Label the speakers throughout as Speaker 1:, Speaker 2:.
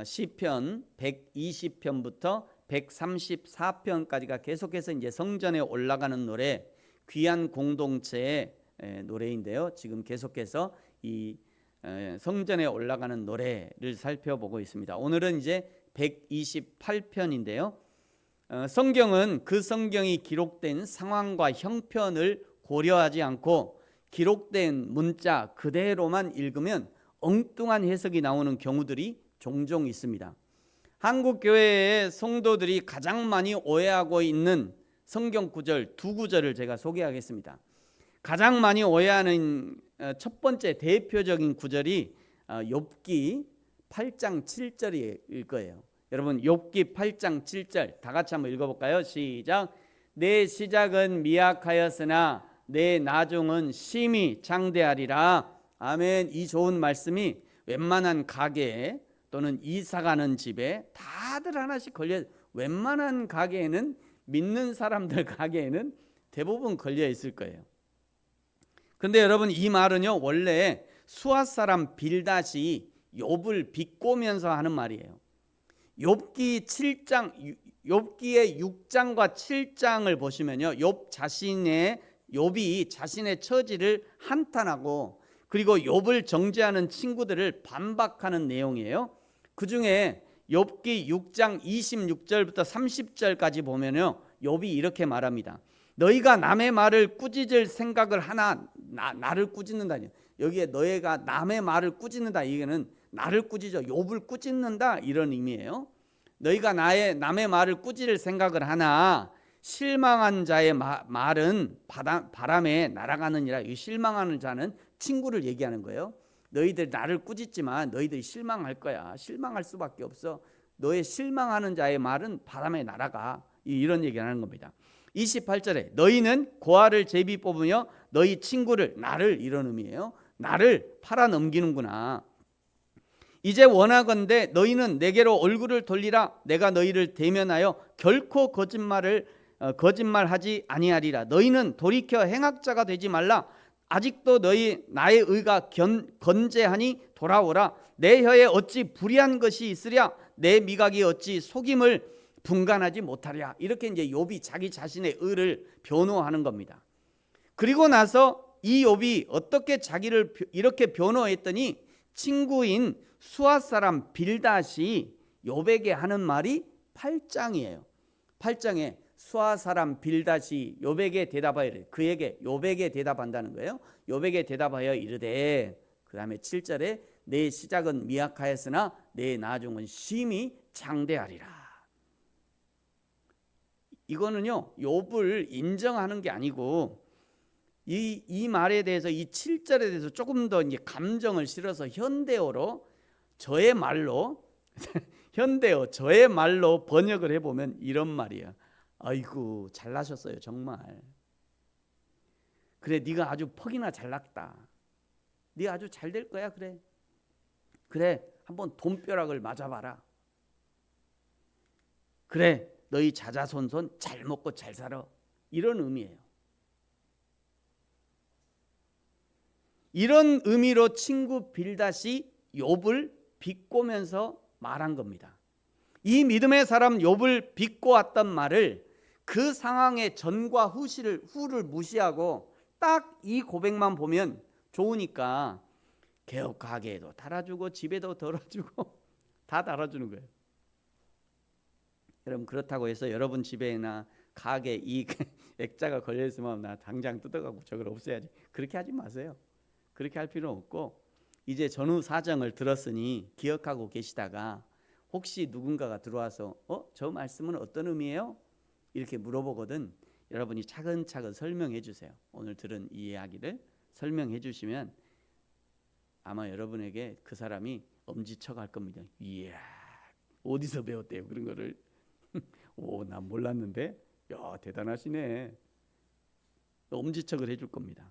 Speaker 1: 시편 120편부터 134편까지가 계속해서 이제 성전에 올라가는 노래, 귀한 공동체의 노래인데요. 지금 계속해서 이 성전에 올라가는 노래를 살펴보고 있습니다. 오늘은 이제 128편인데요. 성경은 그 성경이 기록된 상황과 형편을 고려하지 않고 기록된 문자 그대로만 읽으면 엉뚱한 해석이 나오는 경우들이 종종 있습니다. 한국 교회의 성도들이 가장 많이 오해하고 있는 성경 구절 두 구절을 제가 소개하겠습니다. 가장 많이 오해하는 첫 번째 대표적인 구절이 욥기 8장 7절일 거예요. 여러분, 욥기 8장 7절 다 같이 한번 읽어볼까요? 시작. 내 시작은 미약하였으나 내 나중은 심히 장대하리라. 아멘. 이 좋은 말씀이 웬만한 가게에 또는 이사가는 집에 다들 하나씩 걸려, 웬만한 가게에는, 믿는 사람들 가게에는 대부분 걸려 있을 거예요. 근데 여러분, 이 말은요 원래 수앗 사람 빌닷이 욥을 비꼬면서 하는 말이에요. 욥기 7장, 욥기의 6장과 7장을 보시면요, 욥이 자신의 처지를 한탄하고 그리고 욥을 정죄하는 친구들을 반박하는 내용이에요. 그 중에 욥기 6장 26절부터 30절까지 보면요, 욥이 이렇게 말합니다. 너희가 남의 말을 꾸짖을 생각을 하나, 나를 꾸짖는다니. 여기에 너희가 남의 말을 꾸짖는다, 이게는 나를 꾸짖어, 욥을 꾸짖는다, 이런 의미예요. 너희가 남의 말을 꾸짖을 생각을 하나 실망한 자의 말은 바람에 날아가느니라. 이 실망하는 자는 친구를 얘기하는 거예요. 너희들 나를 꾸짖지만 너희들이 실망할 거야. 실망할 수밖에 없어. 너의 실망하는 자의 말은 바람에 날아가. 이런 얘기를 하는 겁니다. 28절에 너희는 고아를 제비 뽑으며 너희 친구를, 나를, 이런 의미예요. 나를 팔아 넘기는구나. 이제 원하건대 너희는 내게로 얼굴을 돌리라. 내가 너희를 대면하여 결코 거짓말하지 아니하리라. 너희는 돌이켜 행악자가 되지 말라. 아직도 나의 의가 건재하니 돌아오라. 내 혀에 어찌 불의한 것이 있으랴. 내 미각이 어찌 속임을 분간하지 못하랴. 이렇게 이제 욥이 자기 자신의 의를 변호하는 겁니다. 그리고 나서 이 욥이 어떻게 자기를 이렇게 변호했더니 친구인 수앗 사람 빌닷이 욥에게 하는 말이 8장이에요. 8장에 수앗 사람 빌닷이 욥에게 대답하여, 그에게 욥에게 대답한다는 거예요. 욥에게 대답하여 이르되, 그 다음에 7절에 내 시작은 미약하였으나 내 나중은 심히 장대하리라. 이거는요 욥을 인정하는 게 아니고 이 말에 대해서, 이 7절에 대해서 조금 더 이제 감정을 실어서 현대어로 저의 말로 현대어 저의 말로 번역을 해보면 이런 말이야. 아이고 잘나셨어요 정말. 그래, 네가 아주 퍽이나 잘났다. 네가 아주 잘 될 거야. 그래 한번 돈벼락을 맞아봐라. 그래 너희 자자손손 잘 먹고 잘 살아. 이런 의미예요. 이런 의미로 친구 빌닷이 욥을 비꼬면서 말한 겁니다. 이 믿음의 사람 욥을 비꼬았던 말을 그 상황의 전과 후를 무시하고 딱 이 고백만 보면 좋으니까 개업 가게에도 달아주고 집에도 덜어주고 다 달아주는 거예요. 여러분, 그렇다고 해서 여러분 집에나 가게 이 액자가 걸려있으면 나 당장 뜯어가고 저걸 없애야지, 그렇게 하지 마세요. 그렇게 할 필요는 없고, 이제 전후 사정을 들었으니 기억하고 계시다가 혹시 누군가가 들어와서 저 말씀은 어떤 의미예요? 이렇게 물어보거든. 여러분이 차근차근 설명해 주세요. 오늘 들은 이 이야기를 설명해 주시면 아마 여러분에게 그 사람이 엄지척 할 겁니다. 이야, 어디서 배웠대요 그런 거를. 오, 난 몰랐는데, 야 대단하시네. 엄지척을 해줄 겁니다.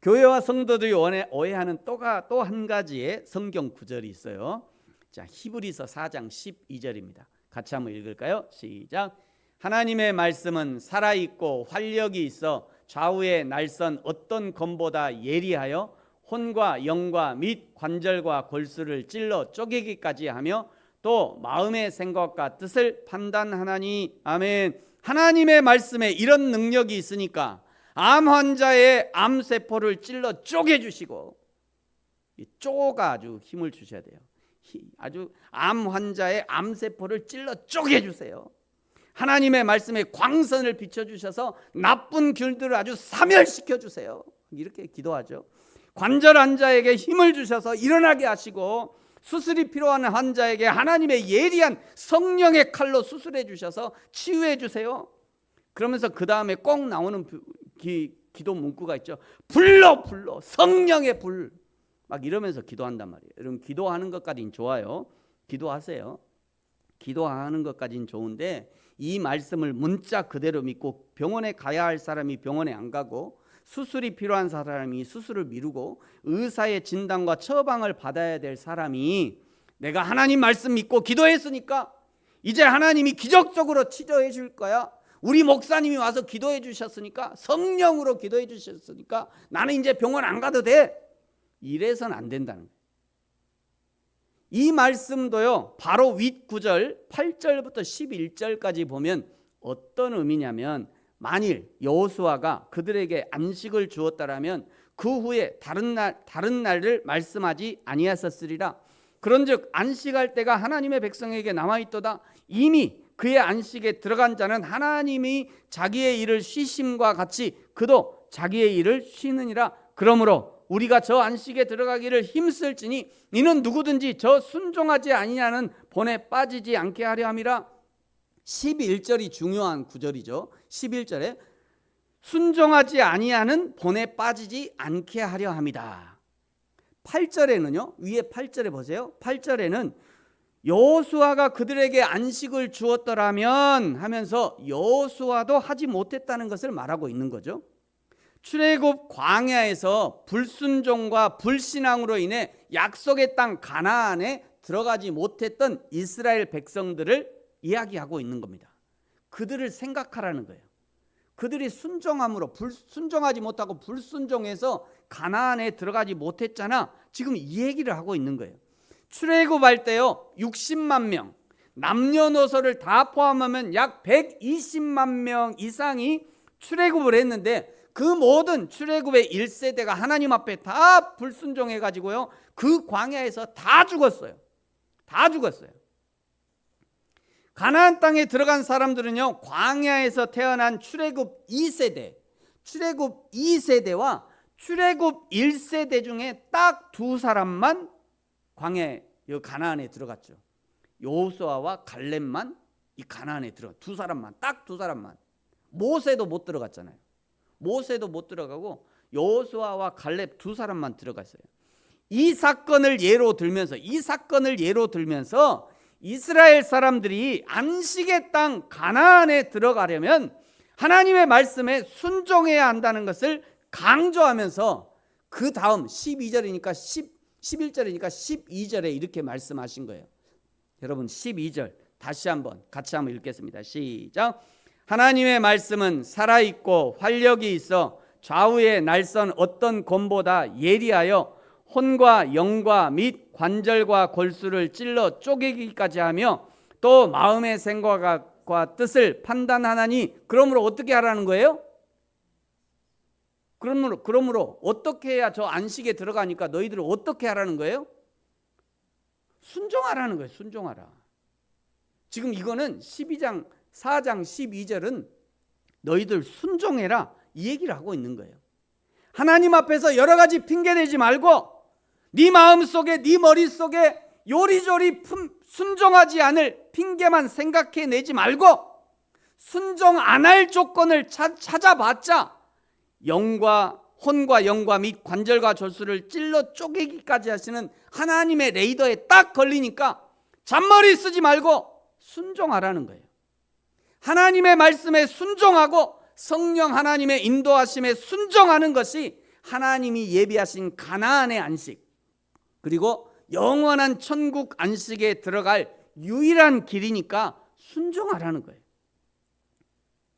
Speaker 1: 교회와 성도들이 오해하는 또 한 가지의 성경 구절이 있어요. 자, 히브리서 4장 12절입니다. 같이 한번 읽을까요? 시작. 하나님의 말씀은 살아있고 활력이 있어 좌우의 날선 어떤 검보다 예리하여 혼과 영과 및 관절과 골수를 찔러 쪼개기까지 하며 또 마음의 생각과 뜻을 판단하나니. 아멘. 하나님의 말씀에 이런 능력이 있으니까 암 환자의 암세포를 찔러 쪼개주시고, 이 쪼가 아주 힘을 주셔야 돼요. 아주 암 환자의 암세포를 찔러 쪼개주세요. 하나님의 말씀에 광선을 비춰주셔서 나쁜 균들을 아주 사멸시켜 주세요. 이렇게 기도하죠. 관절 환자에게 힘을 주셔서 일어나게 하시고, 수술이 필요한 환자에게 하나님의 예리한 성령의 칼로 수술해 주셔서 치유해 주세요. 그러면서 그 다음에 꼭 나오는 기도 문구가 있죠. 불러 성령의 불, 막 이러면서 기도한단 말이에요. 여러분, 기도하는 것까지는 좋아요. 기도하세요. 기도하는 것까지는 좋은데 이 말씀을 문자 그대로 믿고 병원에 가야 할 사람이 병원에 안 가고, 수술이 필요한 사람이 수술을 미루고, 의사의 진단과 처방을 받아야 될 사람이 내가 하나님 말씀 믿고 기도했으니까 이제 하나님이 기적적으로 치료해 줄 거야, 우리 목사님이 와서 기도해 주셨으니까, 성령으로 기도해 주셨으니까 나는 이제 병원 안 가도 돼, 이래서는 안 된다는 거예요. 이 말씀도요, 바로 윗 구절 8절부터 11절까지 보면 어떤 의미냐면, 만일 여호수아가 그들에게 안식을 주었다라면 그 후에 다른 날을 말씀하지 아니하셨으리라. 그런즉 안식할 때가 하나님의 백성에게 남아있도다. 이미 그의 안식에 들어간 자는 하나님이 자기의 일을 쉬심과 같이 그도 자기의 일을 쉬느니라. 그러므로 우리가 저 안식에 들어가기를 힘쓸지니 이는 누구든지 저 순종하지 아니하는 본에 빠지지 않게 하려 함이라. 11절이 중요한 구절이죠. 11절에 순종하지 아니하는 본에 빠지지 않게 하려 함이다. 8절에는요, 위에 8절에 보세요. 8절에는 여호수아가 그들에게 안식을 주었더라면 하면서 여호수아도 하지 못했다는 것을 말하고 있는 거죠. 출애굽 광야에서 불순종과 불신앙으로 인해 약속의 땅 가나안에 들어가지 못했던 이스라엘 백성들을 이야기하고 있는 겁니다. 그들을 생각하라는 거예요. 그들이 순종함으로 순종하지 못하고 불순종해서 가나안에 들어가지 못했잖아. 지금 이 얘기를 하고 있는 거예요. 출애굽할 때요 60만 명, 남녀노소를 다 포함하면 약 120만 명 이상이 출애굽을 했는데, 그 모든 출애굽의 1세대가 하나님 앞에 다 불순종해 가지고요 그 광야에서 다 죽었어요. 다 죽었어요. 가나안 땅에 들어간 사람들은요, 광야에서 태어난 출애굽 2세대, 출애굽 2세대와 출애굽 1세대 중에 딱 두 사람만 광야에, 가나안에 들어갔죠. 여호수아와 갈렙만 이 가나안에 들어가, 두 사람만, 딱 두 사람만. 모세도 못 들어갔잖아요. 모세도 못 들어가고 여호수아와 갈렙 두 사람만 들어갔어요. 이 사건을 예로 들면서 이스라엘 사람들이 안식의 땅 가나안에 들어가려면 하나님의 말씀에 순종해야 한다는 것을 강조하면서, 그 다음 11절이니까 12절에 이렇게 말씀하신 거예요. 여러분, 12절 다시 한번 같이 한번 읽겠습니다. 시작. 하나님의 말씀은 살아있고 활력이 있어 좌우의 날선 어떤 검보다 예리하여 혼과 영과 및 관절과 골수를 찔러 쪼개기까지 하며 또 마음의 생각과 뜻을 판단하나니. 그러므로 어떻게 하라는 거예요? 그러므로 어떻게 해야 저 안식에 들어가니까 너희들은 어떻게 하라는 거예요? 순종하라는 거예요. 순종하라. 지금 이거는 4장 12절은 너희들 순종해라 이 얘기를 하고 있는 거예요. 하나님 앞에서 여러 가지 핑계대지 말고 네 마음속에, 네 머릿속에 요리조리 순종하지 않을 핑계만 생각해내지 말고, 순종 안 할 조건을 찾아봤자 혼과 영과 및 관절과 졸수를 찔러 쪼개기까지 하시는 하나님의 레이더에 딱 걸리니까 잔머리 쓰지 말고 순종하라는 거예요. 하나님의 말씀에 순종하고 성령 하나님의 인도하심에 순종하는 것이 하나님이 예비하신 가나안의 안식, 그리고 영원한 천국 안식에 들어갈 유일한 길이니까 순종하라는 거예요.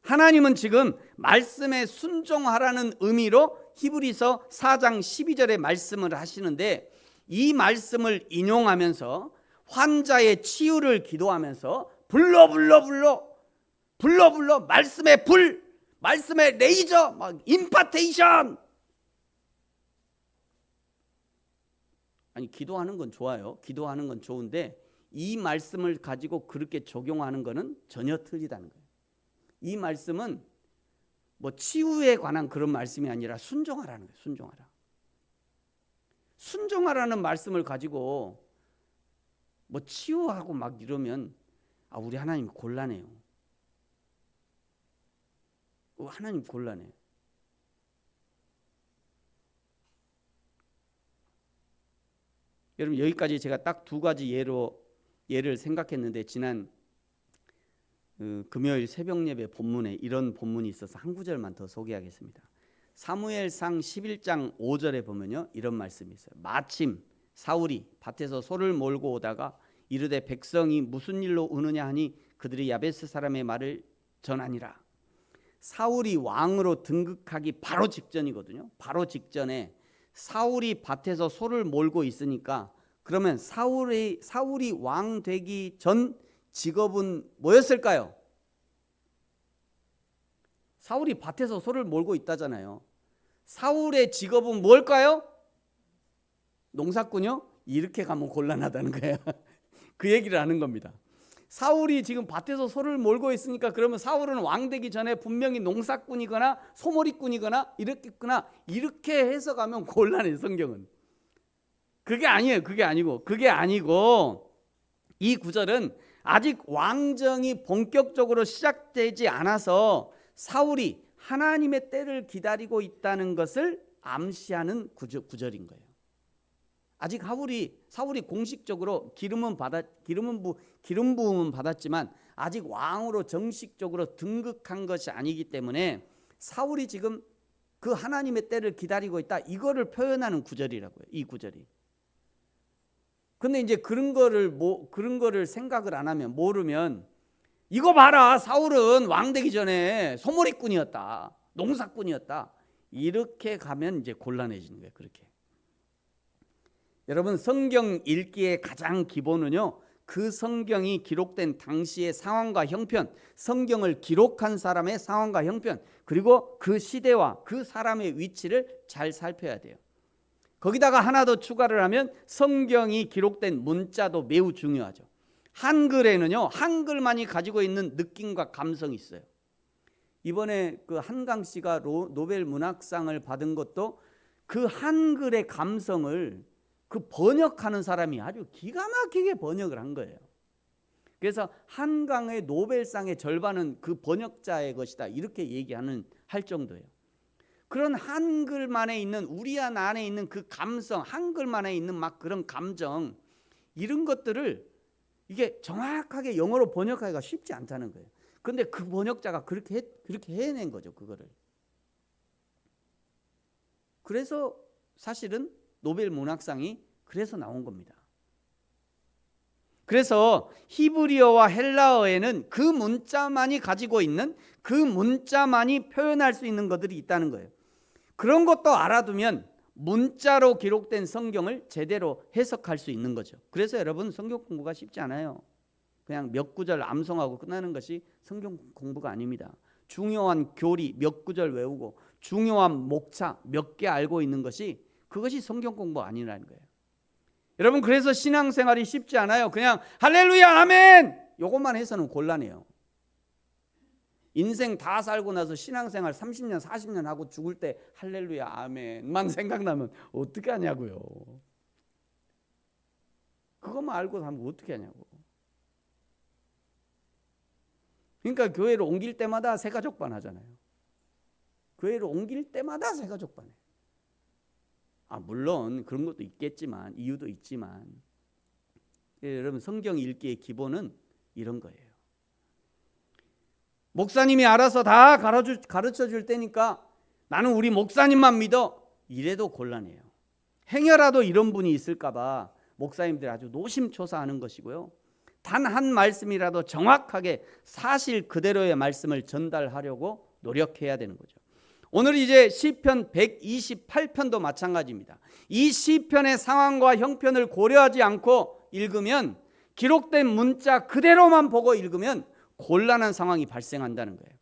Speaker 1: 하나님은 지금 말씀에 순종하라는 의미로 히브리서 4장 12절에 말씀을 하시는데, 이 말씀을 인용하면서 환자의 치유를 기도하면서 불러 말씀의 불, 말씀의 레이저, 막 임파테이션. 아니, 기도하는 건 좋아요. 기도하는 건 좋은데 이 말씀을 가지고 그렇게 적용하는 거는 전혀 틀리다는 거예요. 이 말씀은 뭐 치유에 관한 그런 말씀이 아니라 순종하라는 거예요. 순종하라는 말씀을 가지고 뭐 치유하고 막 이러면 우리 하나님 곤란해요. 하나님 곤란해. 여러분, 여기까지 제가 딱 두 가지 예를 생각했는데, 지난 금요일 새벽 예배 본문에 이런 본문이 있어서 한 구절만 더 소개하겠습니다. 사무엘상 11장 5절에 보면요, 이런 말씀이 있어요. 마침 사울이 밭에서 소를 몰고 오다가 이르되 백성이 무슨 일로 우느냐 하니 그들이 야베스 사람의 말을 전하니라. 사울이 왕으로 등극하기 바로 직전이거든요. 바로 직전에 사울이 밭에서 소를 몰고 있으니까, 그러면 사울이 왕 되기 전 직업은 뭐였을까요? 사울이 밭에서 소를 몰고 있다잖아요. 사울의 직업은 뭘까요? 농사꾼이요? 이렇게 가면 곤란하다는 거예요. 그 얘기를 하는 겁니다. 사울이 지금 밭에서 소를 몰고 있으니까, 그러면 사울은 왕 되기 전에 분명히 농사꾼이거나 소몰이꾼이거나 이렇겠구나, 이렇게 해석하면 곤란해. 성경은 그게 아니에요. 그게 아니고 이 구절은 아직 왕정이 본격적으로 시작되지 않아서 사울이 하나님의 때를 기다리고 있다는 것을 암시하는 구절인 거예요. 아직 사울이 공식적으로 기름 부음은 받았지만 아직 왕으로 정식적으로 등극한 것이 아니기 때문에 사울이 지금 그 하나님의 때를 기다리고 있다, 이거를 표현하는 구절이라고요. 이 구절이. 근데 이제 그런 거를 생각을 안 하면, 모르면, 이거 봐라, 사울은 왕 되기 전에 소몰이꾼이었다, 농사꾼이었다, 이렇게 가면 이제 곤란해지는 거예요. 그렇게. 여러분, 성경 읽기의 가장 기본은요, 그 성경이 기록된 당시의 상황과 형편, 성경을 기록한 사람의 상황과 형편, 그리고 그 시대와 그 사람의 위치를 잘 살펴야 돼요. 거기다가 하나 더 추가를 하면 성경이 기록된 문자도 매우 중요하죠. 한글에는요, 한글만이 가지고 있는 느낌과 감성이 있어요. 이번에 그 한강 씨가 노벨 문학상을 받은 것도 그 한글의 감성을 그 번역하는 사람이 아주 기가 막히게 번역을 한 거예요. 그래서 한강의 노벨상의 절반은 그 번역자의 것이다, 이렇게 할 정도예요. 그런 한글만에 있는, 우리 안에 있는 그 감성, 한글만에 있는 막 그런 감정, 이런 것들을 이게 정확하게 영어로 번역하기가 쉽지 않다는 거예요. 그런데 그 번역자가 그렇게 해낸 거죠, 그거를. 그래서 사실은 노벨 문학상이 그래서 나온 겁니다. 그래서 히브리어와 헬라어에는 그 문자만이 가지고 있는, 그 문자만이 표현할 수 있는 것들이 있다는 거예요. 그런 것도 알아두면 문자로 기록된 성경을 제대로 해석할 수 있는 거죠. 그래서 여러분, 성경 공부가 쉽지 않아요. 그냥 몇 구절 암송하고 끝나는 것이 성경 공부가 아닙니다. 중요한 교리 몇 구절 외우고 중요한 목차 몇 개 알고 있는 것이, 그것이 성경 공부 아니라는 거예요. 여러분, 그래서 신앙생활이 쉽지 않아요. 그냥 할렐루야 아멘 요것만 해서는 곤란해요. 인생 다 살고 나서 신앙생활 30년 40년 하고 죽을 때 할렐루야 아멘만 생각나면 어떻게 하냐고요. 그것만 알고 하면 어떻게 하냐고. 그러니까 교회를 옮길 때마다 새가족반 하잖아요. 교회를 옮길 때마다 새가족반 해요. 물론 그런 것도 있겠지만, 이유도 있지만, 여러분, 성경 읽기의 기본은 이런 거예요. 목사님이 알아서 다 가르쳐 줄 테니까 나는 우리 목사님만 믿어, 이래도 곤란해요. 행여라도 이런 분이 있을까 봐 목사님들이 아주 노심초사하는 것이고요. 단 한 말씀이라도 정확하게 사실 그대로의 말씀을 전달하려고 노력해야 되는 거죠. 오늘 이제 시편 128편도 마찬가지입니다. 이 시편의 상황과 형편을 고려하지 않고 읽으면, 기록된 문자 그대로만 보고 읽으면 곤란한 상황이 발생한다는 거예요.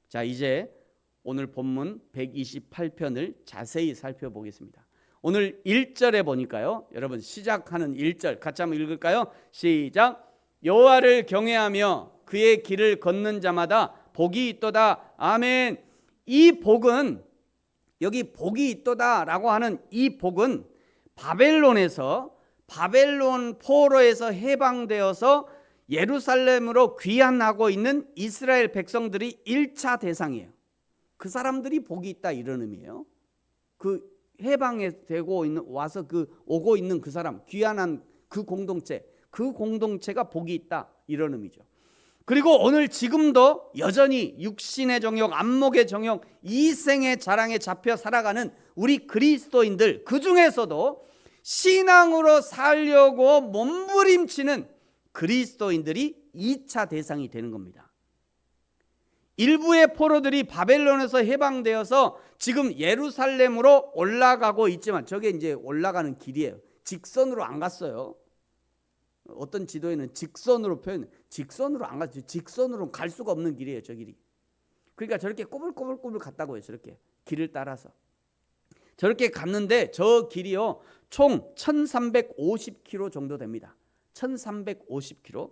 Speaker 1: 자, 이제 오늘 본문 128편을 자세히 살펴보겠습니다. 오늘 1절에 보니까요, 여러분 시작하는 1절 같이 한번 읽을까요? 시작. 여호와를 경외하며 그의 길을 걷는 자마다 복이 있도다. 아멘. 이 복은, 여기 복이 있도다 라고 하는 이 복은 바벨론 포로에서 해방되어서 예루살렘으로 귀환하고 있는 이스라엘 백성들이 1차 대상이에요. 그 사람들이 복이 있다 이런 의미예요. 그 해방에 되고 있는, 와서 오고 있는 그 사람, 귀환한 그 공동체가 복이 있다 이런 의미죠. 그리고 오늘 지금도 여전히 육신의 정욕, 안목의 정욕, 이생의 자랑에 잡혀 살아가는 우리 그리스도인들, 그 중에서도 신앙으로 살려고 몸부림치는 그리스도인들이 2차 대상이 되는 겁니다. 일부의 포로들이 바벨론에서 해방되어서 지금 예루살렘으로 올라가고 있지만, 저게 이제 올라가는 길이에요. 직선으로 안 갔어요. 어떤 지도에는 직선으로 직선으로 안 갔어요. 직선으로 갈 수가 없는 길이에요, 저 길이. 그러니까 저렇게 꼬불꼬불 갔다고 해요. 저렇게 길을 따라서 저렇게 갔는데, 저 길이요 총 1350km 정도 됩니다. 1350km.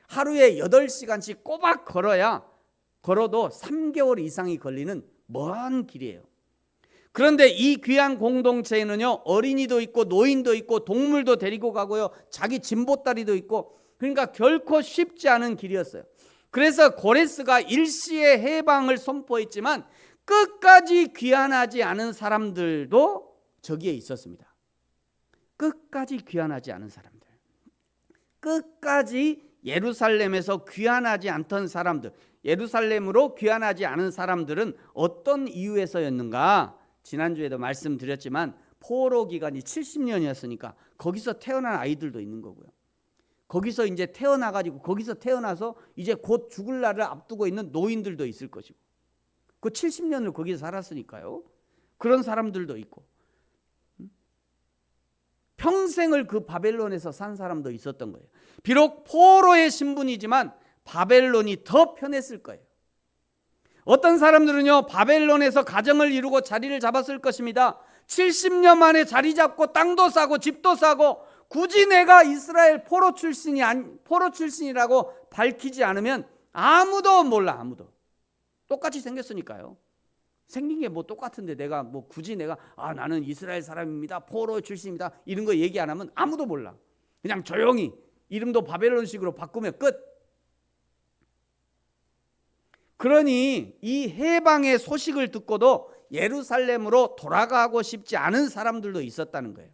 Speaker 1: 하루에 8시간씩 꼬박 걸어도 3개월 이상이 걸리는 먼 길이에요. 그런데 이 귀한 공동체에는요, 어린이도 있고 노인도 있고 동물도 데리고 가고요, 자기 짐보따리도 있고, 그러니까 결코 쉽지 않은 길이었어요. 그래서 고레스가 일시의 해방을 선포했지만 끝까지 귀환하지 않은 사람들도 저기에 있었습니다. 끝까지 귀환하지 않은 사람들, 끝까지 예루살렘에서 귀환하지 않던 사람들, 예루살렘으로 귀환하지 않은 사람들은 어떤 이유에서였는가? 지난주에도 말씀드렸지만 포로 기간이 70년이었으니까 거기서 태어난 아이들도 있는 거고요. 거기서 이제 태어나가지고 거기서 태어나서 이제 곧 죽을 날을 앞두고 있는 노인들도 있을 것이고, 그 70년을 거기서 살았으니까요. 그런 사람들도 있고, 평생을 그 바벨론에서 산 사람도 있었던 거예요. 비록 포로의 신분이지만 바벨론이 더 편했을 거예요. 어떤 사람들은요, 바벨론에서 가정을 이루고 자리를 잡았을 것입니다. 70년 만에 자리 잡고 땅도 사고 집도 사고, 굳이 내가 이스라엘 포로 출신이라고 밝히지 않으면 아무도 몰라. 아무도. 똑같이 생겼으니까요. 생긴 게 뭐 똑같은데 내가 뭐 굳이 나는 이스라엘 사람입니다, 포로 출신입니다, 이런 거 얘기 안 하면 아무도 몰라. 그냥 조용히 이름도 바벨론식으로 바꾸면 끝. 그러니 이 해방의 소식을 듣고도 예루살렘으로 돌아가고 싶지 않은 사람들도 있었다는 거예요.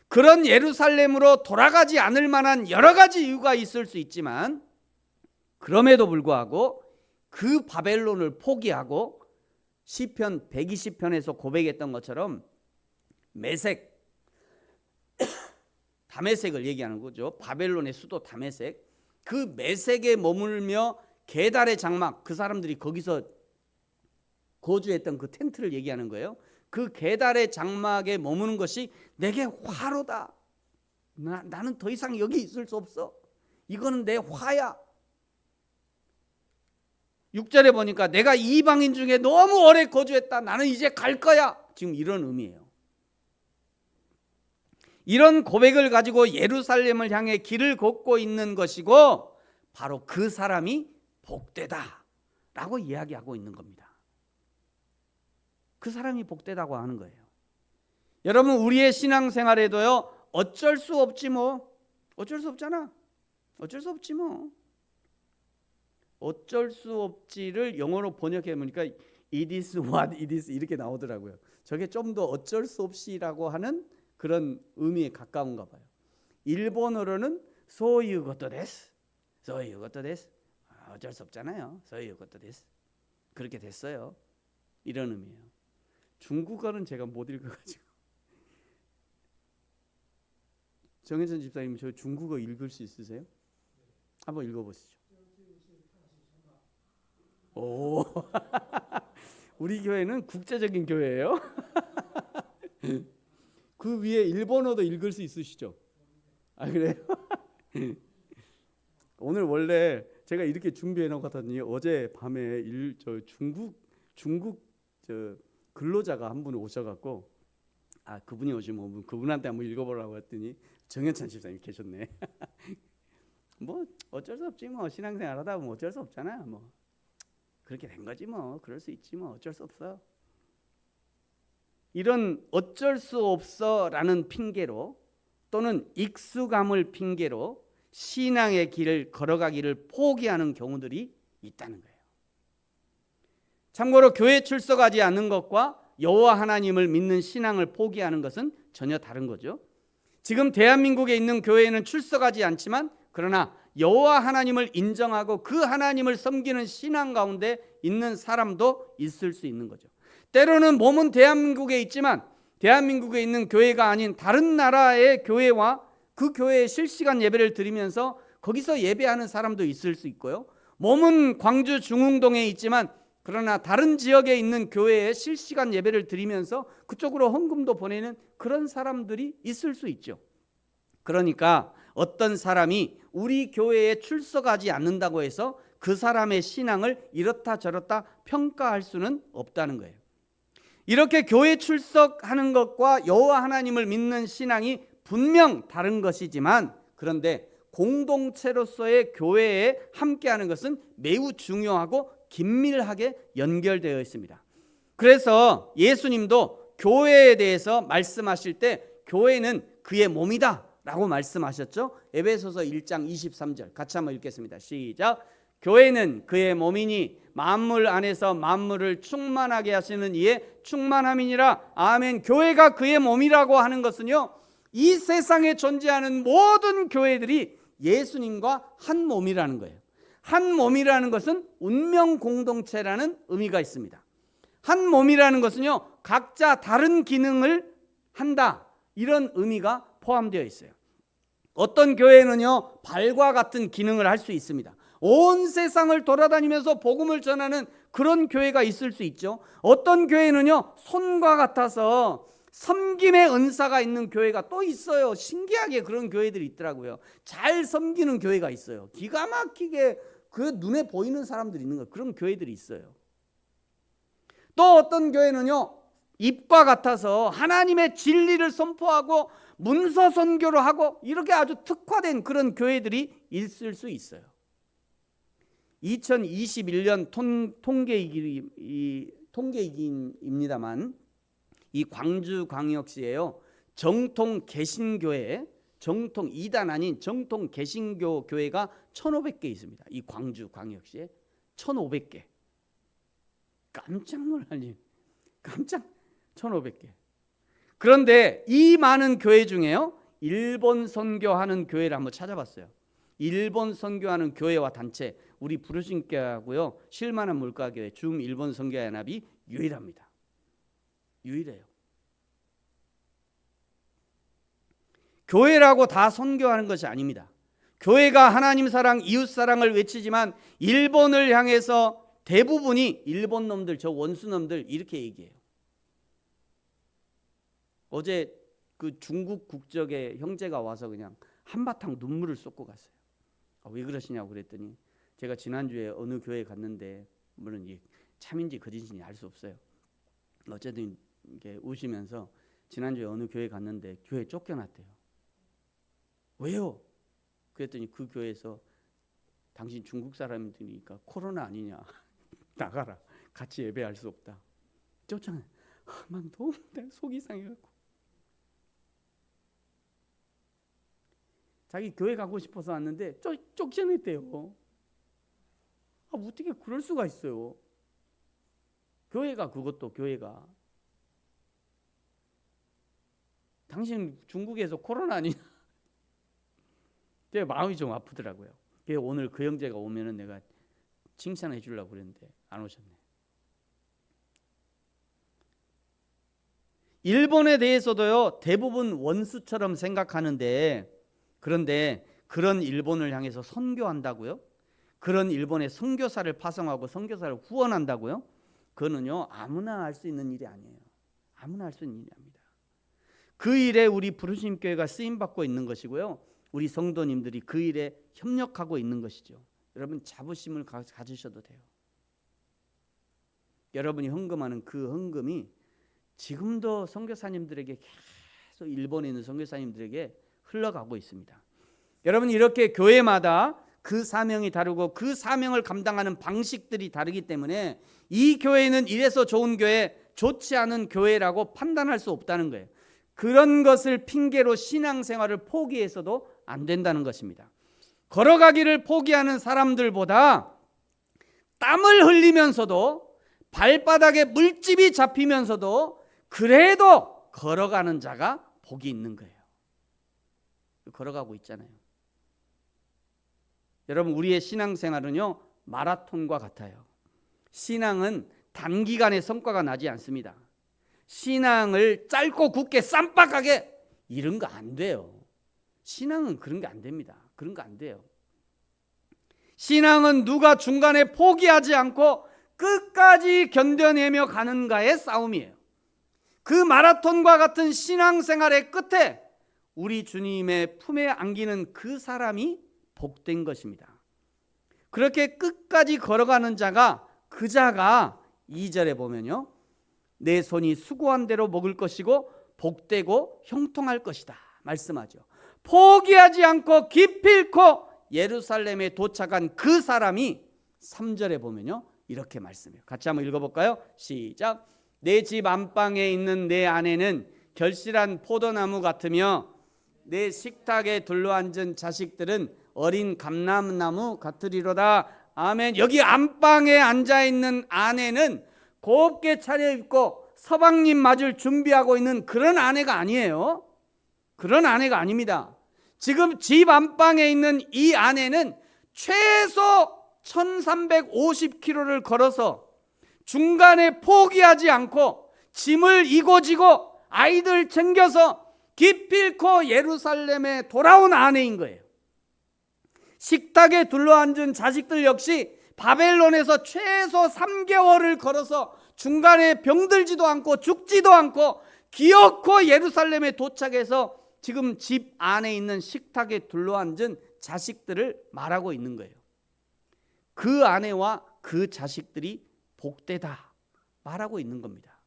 Speaker 1: 그런 예루살렘으로 돌아가지 않을 만한 여러 가지 이유가 있을 수 있지만, 그럼에도 불구하고 그 바벨론을 포기하고 시편 120편에서 고백했던 것처럼 메색, 다메섹을 얘기하는 거죠. 바벨론의 수도 다메섹, 그 메섹에 머물며 게달의 장막, 그 사람들이 거기서 거주했던 그 텐트를 얘기하는 거예요. 그 게달의 장막에 머무는 것이 내게 화로다. 나는 더 이상 여기 있을 수 없어. 이거는 내 화야. 6절에 보니까 내가 이방인 중에 너무 오래 거주했다. 나는 이제 갈 거야. 지금 이런 의미예요. 이런 고백을 가지고 예루살렘을 향해 길을 걷고 있는 것이고, 바로 그 사람이 복되다 라고 이야기하고 있는 겁니다. 그 사람이 복되다고 하는 거예요. 여러분, 우리의 신앙생활에도요, 어쩔 수 없지 뭐. 어쩔 수 없잖아. 어쩔 수 없지 뭐. 어쩔 수 없지를 영어로 번역해 보니까 it is what it is 이렇게 나오더라고요. 저게 좀 더 어쩔 수 없이라고 하는 그런 의미에 가까운가 봐요. 일본어로는 소유고토 데스. 소유고토 데스. 어쩔 수 없잖아요. 소유고토 데스. 그렇게 됐어요. 이런 의미예요. 중국어는 제가 못 읽어가지고. 정혜선 집사님, 저 중국어 읽을 수 있으세요? 한번 읽어보시죠. 오, 우리 교회는 국제적인 교회예요. 그 위에 일본어도 읽을 수 있으시죠? 아, 그래요? 오늘 원래 제가 이렇게 준비해 놓았더니 어제 밤에 중국 근로자가 한 분 오셔갖고 그분이 오시면 그분한테 한번 읽어보라고 했더니 정현찬 집사님 계셨네. 뭐 어쩔 수 없지 뭐 신앙생활 하다 보면 어쩔 수 없잖아 뭐 그렇게 된 거지 뭐 그럴 수 있지 뭐 어쩔 수 없어. 이런 어쩔 수 없어라는 핑계로 또는 익숙함을 핑계로 신앙의 길을 걸어가기를 포기하는 경우들이 있다는 거예요. 참고로 교회 출석하지 않는 것과 여호와 하나님을 믿는 신앙을 포기하는 것은 전혀 다른 거죠. 지금 대한민국에 있는 교회에는 출석하지 않지만 그러나 여호와 하나님을 인정하고 그 하나님을 섬기는 신앙 가운데 있는 사람도 있을 수 있는 거죠. 때로는 몸은 대한민국에 있지만 대한민국에 있는 교회가 아닌 다른 나라의 교회와 그 교회에 실시간 예배를 드리면서 거기서 예배하는 사람도 있을 수 있고요. 몸은 광주 중흥동에 있지만 그러나 다른 지역에 있는 교회에 실시간 예배를 드리면서 그쪽으로 헌금도 보내는 그런 사람들이 있을 수 있죠. 그러니까 어떤 사람이 우리 교회에 출석하지 않는다고 해서 그 사람의 신앙을 이렇다 저렇다 평가할 수는 없다는 거예요. 이렇게 교회 출석하는 것과 여호와 하나님을 믿는 신앙이 분명 다른 것이지만 그런데 공동체로서의 교회에 함께하는 것은 매우 중요하고 긴밀하게 연결되어 있습니다. 그래서 예수님도 교회에 대해서 말씀하실 때 교회는 그의 몸이다 라고 말씀하셨죠. 에베소서 1장 23절 같이 한번 읽겠습니다. 시작. 교회는 그의 몸이니 만물 안에서 만물을 충만하게 하시는 이의 충만함이니라. 아멘. 교회가 그의 몸이라고 하는 것은요, 이 세상에 존재하는 모든 교회들이 예수님과 한 몸이라는 거예요. 한 몸이라는 것은 운명 공동체라는 의미가 있습니다. 한 몸이라는 것은요, 각자 다른 기능을 한다 이런 의미가 포함되어 있어요. 어떤 교회는요, 발과 같은 기능을 할 수 있습니다. 온 세상을 돌아다니면서 복음을 전하는 그런 교회가 있을 수 있죠. 어떤 교회는요, 손과 같아서 섬김의 은사가 있는 교회가 또 있어요. 신기하게 그런 교회들이 있더라고요. 잘 섬기는 교회가 있어요. 기가 막히게 그 눈에 보이는 사람들이 있는 거예요. 그런 교회들이 있어요. 또 어떤 교회는요, 입과 같아서 하나님의 진리를 선포하고 문서 선교를 하고 이렇게 아주 특화된 그런 교회들이 있을 수 있어요. 2021년 통계이기입니다만 이 광주광역시에요, 정통 개신교회, 정통 이단 아닌 정통 개신교 교회가 1,500개 있습니다. 이 광주광역시에 1,500개. 깜짝 놀랄 일. 1,500개. 그런데 이 많은 교회 중에요, 일본 선교하는 교회를 한번 찾아봤어요. 일본 선교하는 교회와 단체, 우리 부르심교회하고요, 실만한 물가교회, 중일본 선교연합이 유일합니다. 유일해요. 교회라고 다 선교하는 것이 아닙니다. 교회가 하나님 사랑, 이웃 사랑을 외치지만 일본을 향해서 대부분이 일본 놈들, 저 원수 놈들 이렇게 얘기해요. 어제 그 중국 국적의 형제가 와서 그냥 한바탕 눈물을 쏟고 갔어요. 왜 그러시냐고 그랬더니 제가 지난주에 어느 교회에 갔는데, 물론 이게 참인지 거짓인지 알 수 없어요. 어쨌든 이렇게 우시면서 지난주에 어느 교회 갔는데 교회 쫓겨났대요. 왜요? 그랬더니 그 교회에서 당신 중국 사람들이니까 코로나 아니냐, 나가라, 같이 예배할 수 없다, 쫓아내. 막 너무 속이 상해갖고 자기 교회 가고 싶어서 왔는데 쫓겨냈대요. 어떻게 그럴 수가 있어요? 교회가, 그것도 교회가, 당신 중국에서 코로나 아니냐. 제 마음이 좀 아프더라고요. 오늘 그 형제가 오면은 내가 칭찬해 주려고 그랬는데 안 오셨네. 일본에 대해서도요, 대부분 원수처럼 생각하는데, 그런데 그런 일본을 향해서 선교한다고요? 그런 일본에 선교사를 파송하고 선교사를 후원한다고요? 그거는요, 아무나 할 수 있는 일이 아니에요. 아무나 할 수 있는 일이 아닙니다. 그 일에 우리 부르심 교회가 쓰임 받고 있는 것이고요, 우리 성도님들이 그 일에 협력하고 있는 것이죠. 여러분, 자부심을 가지셔도 돼요. 여러분이 헌금하는 그 헌금이 지금도 선교사님들에게, 계속 일본에 있는 선교사님들에게 흘러가고 있습니다. 여러분, 이렇게 교회마다 그 사명이 다르고 그 사명을 감당하는 방식들이 다르기 때문에 이 교회는 이래서 좋은 교회, 좋지 않은 교회라고 판단할 수 없다는 거예요. 그런 것을 핑계로 신앙생활을 포기해서도 안 된다는 것입니다. 걸어가기를 포기하는 사람들보다 땀을 흘리면서도 발바닥에 물집이 잡히면서도 그래도 걸어가는 자가 복이 있는 거예요. 걸어가고 있잖아요. 여러분, 우리의 신앙생활은요, 마라톤과 같아요. 신앙은 단기간에 성과가 나지 않습니다. 신앙을 짧고 굵게 쌈박하게 이런 거 안 돼요. 신앙은 그런 게 안 됩니다. 그런 거 안 돼요. 신앙은 누가 중간에 포기하지 않고 끝까지 견뎌내며 가는가의 싸움이에요. 그 마라톤과 같은 신앙생활의 끝에 우리 주님의 품에 안기는 그 사람이 복된 것입니다. 그렇게 끝까지 걸어가는 자가, 그 자가 2절에 보면요, 내 손이 수고한 대로 먹을 것이고 복되고 형통할 것이다 말씀하죠. 포기하지 않고 기필코 예루살렘에 도착한 그 사람이 3절에 보면요, 이렇게 말씀해요. 같이 한번 읽어볼까요? 시작. 내 집 안방에 있는 내 아내는 결실한 포도나무 같으며 내 식탁에 둘러앉은 자식들은 어린 감람나무 같으리로다. 아멘. 여기 안방에 앉아있는 아내는 곱게 차려입고 서방님 맞을 준비하고 있는 그런 아내가 아니에요. 그런 아내가 아닙니다. 지금 집 안방에 있는 이 아내는 최소 1350km를 걸어서 중간에 포기하지 않고 짐을 이고 지고 아이들 챙겨서 기필코 예루살렘에 돌아온 아내인 거예요. 식탁에 둘러앉은 자식들 역시 바벨론에서 최소 3개월을 걸어서 중간에 병들지도 않고 죽지도 않고 기어코 예루살렘에 도착해서 지금 집 안에 있는 식탁에 둘러앉은 자식들을 말하고 있는 거예요. 그 아내와 그 자식들이 복되다 말하고 있는 겁니다.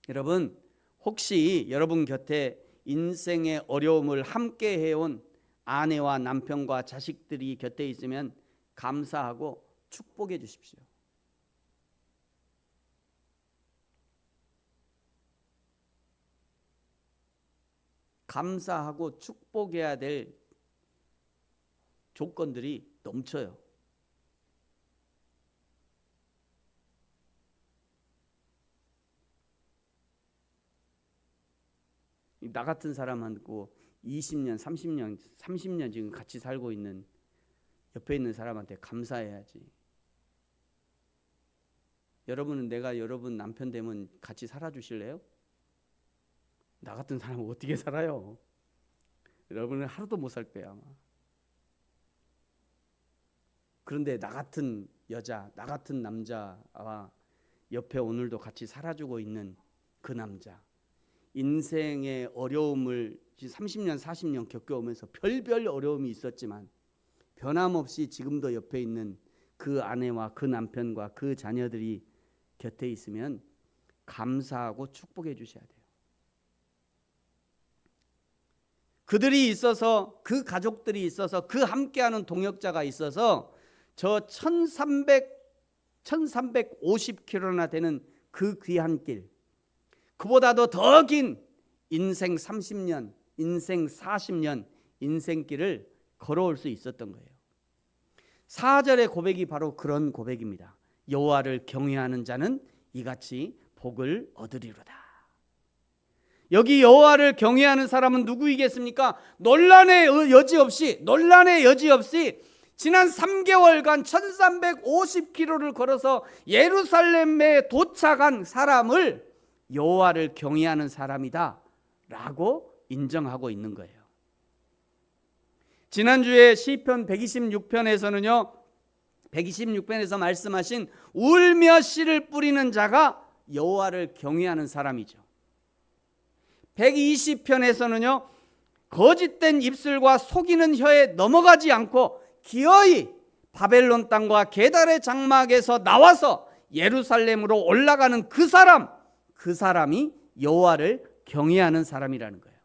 Speaker 1: 여러분, 혹시 여러분 곁에 인생의 어려움을 함께 해온 아내와 남편과 자식들이 곁에 있으면 감사하고 축복해 주십시오. 감사하고 축복해야 될 조건들이 넘쳐요. 나 같은 사람하고 20년, 30년 지금 같이 살고 있는 옆에 있는 사람한테 감사해야지. 여러분은 내가 여러분 남편 되면 같이 살아주실래요? 나 같은 사람은 어떻게 살아요? 여러분은 하루도 못 살 거야 아마. 그런데 나 같은 여자, 나 같은 남자와 옆에 오늘도 같이 살아주고 있는 그 남자, 인생의 어려움을 30년, 40년 겪어오면서 별별 어려움이 있었지만 변함없이 지금도 옆에 있는 그 아내와 그 남편과 그 자녀들이 곁에 있으면 감사하고 축복해 주셔야 돼요. 그들이 있어서, 그 가족들이 있어서, 그 함께하는 동역자가 있어서 저 1350km나 되는 그 귀한 길, 그보다도 더 긴 인생 30년, 인생 40년, 인생길을 걸어올 수 있었던 거예요. 4절의 고백이 바로 그런 고백입니다. 여호와를 경외하는 자는 이같이 복을 얻으리로다. 여기 여호와를 경외하는 사람은 누구이겠습니까? 논란의 여지 없이 지난 3개월간 1350km를 걸어서 예루살렘에 도착한 사람을 여호와를 경외하는 사람이다 라고 인정하고 있는 거예요. 지난주에 시편 126편에서는요 126편에서 말씀하신 울며 씨를 뿌리는 자가 여호와를 경외하는 사람이죠. 120편에서는요 거짓된 입술과 속이는 혀에 넘어가지 않고 기어이 바벨론 땅과 게달의 장막에서 나와서 예루살렘으로 올라가는 그 사람이 여호와를 경외하는 사람이라는 거예요.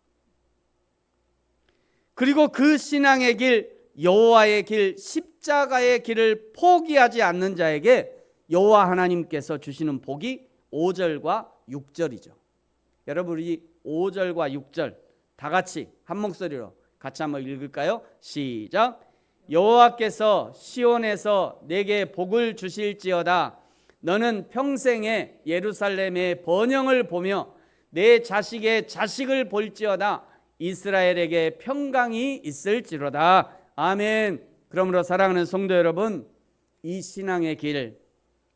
Speaker 1: 그리고 그 신앙의 길, 여호와의 길, 십자가의 길을 포기하지 않는 자에게 여호와 하나님께서 주시는 복이 5절과 6절이죠. 여러분 우리 5절과 6절 다 같이 한 목소리로 같이 한번 읽을까요? 시작. 여호와께서 시온에서 내게 복을 주실지어다. 너는 평생에 예루살렘의 번영을 보며 내 자식의 자식을 볼지어다. 이스라엘에게 평강이 있을지로다. 아멘. 그러므로 사랑하는 성도 여러분, 이 신앙의 길,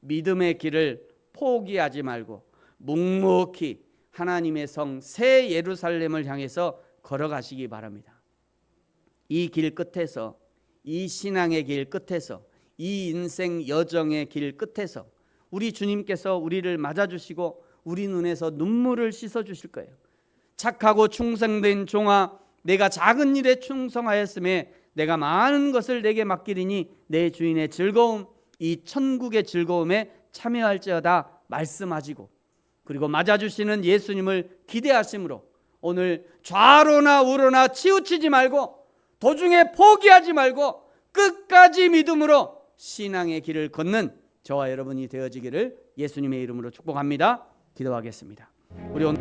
Speaker 1: 믿음의 길을 포기하지 말고 묵묵히 하나님의 성 새 예루살렘을 향해서 걸어가시기 바랍니다. 이 길 끝에서, 이 신앙의 길 끝에서, 이 인생 여정의 길 끝에서 우리 주님께서 우리를 맞아주시고 우리 눈에서 눈물을 씻어주실 거예요. 착하고 충성된 종아, 내가 작은 일에 충성하였음에 내가 많은 것을 내게 맡기리니 내 주인의 즐거움, 이 천국의 즐거움에 참여할지어다 말씀하시고, 그리고 맞아주시는 예수님을 기대하심으로 오늘 좌로나 우로나 치우치지 말고 도중에 포기하지 말고 끝까지 믿음으로 신앙의 길을 걷는 저와 여러분이 되어지기를 예수님의 이름으로 축복합니다. 기도하겠습니다. 우리 오늘